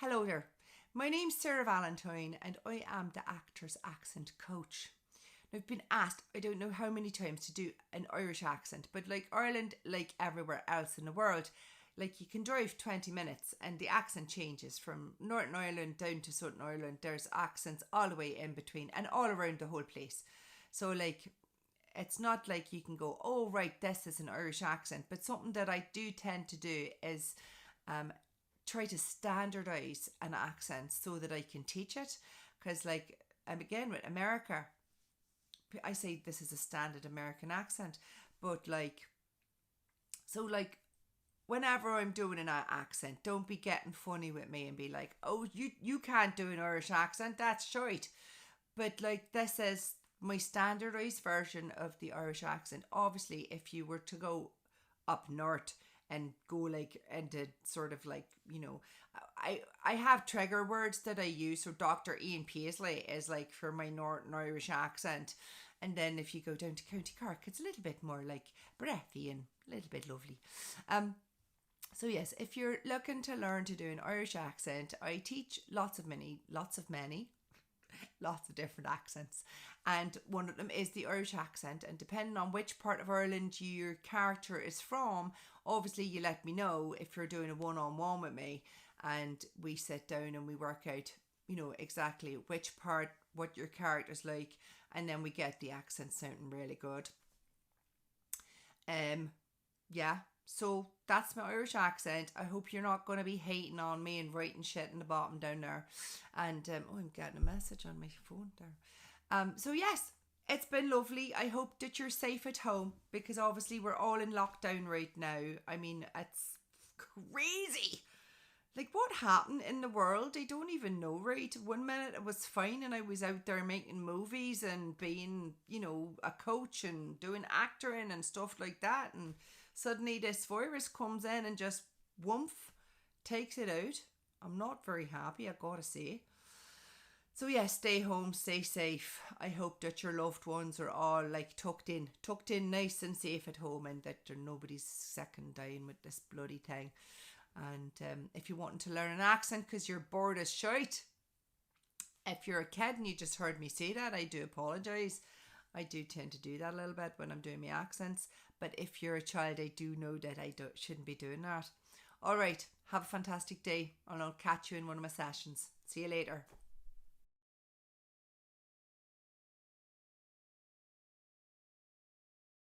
Hello there. My name's Sarah Valentine and I am the actor's accent coach. Now, I've been asked, I don't know how many times, to do an Irish accent, but like Ireland, like everywhere else in the world, like you can drive 20 minutes and the accent changes from Northern Ireland down to Southern Ireland. There's accents all the way in between and all around the whole place. So like it's not like you can go, oh right, this is an Irish accent, but something that I do tend to do is try to standardize an accent so that I can teach it. Because like again with America, I say this is a standard American accent, but like whenever I'm doing an accent, don't be getting funny with me and be like, oh, you can't do an Irish accent, that's shite. But like this is my standardized version of the Irish accent. Obviously, if you were to go up north and go like into sort of like, I have trigger words that I use. So Dr. Ian Paisley is like for my Northern Irish accent. And then if you go down to County Cork, it's a little bit more like breathy and a little bit lovely. So yes, if you're looking to learn to do an Irish accent, I teach lots of different accents, and one of them is the Irish accent. And depending on which part of Ireland your character is from, obviously you let me know if you're doing a one-on-one with me, and we sit down and we work out exactly which part, what your character's like, and then we get the accent sounding really good. Yeah, so that's my Irish accent. I hope you're not going to be hating on me and writing shit in the bottom down there. And I'm getting a message on my phone there. So yes, it's been lovely. I hope that you're safe at home, because obviously we're all in lockdown right now. I mean, it's crazy. Like, what happened in the world? I don't even know, right? One minute it was fine and I was out there making movies and being, a coach and doing acting and stuff like that. And suddenly this virus comes in and just woomph, takes it out. I'm not very happy, I gotta say. So yeah, stay home, stay safe. I hope that your loved ones are all like tucked in nice and safe at home, and that nobody's sick and dying with this bloody thing. And if you're wanting to learn an accent because you're bored as shite, if you're a kid and you just heard me say that, I do apologise. I do tend to do that a little bit when I'm doing my accents. But if you're a child, I do know that shouldn't be doing that. All right, have a fantastic day, and I'll catch you in one of my sessions. See you later.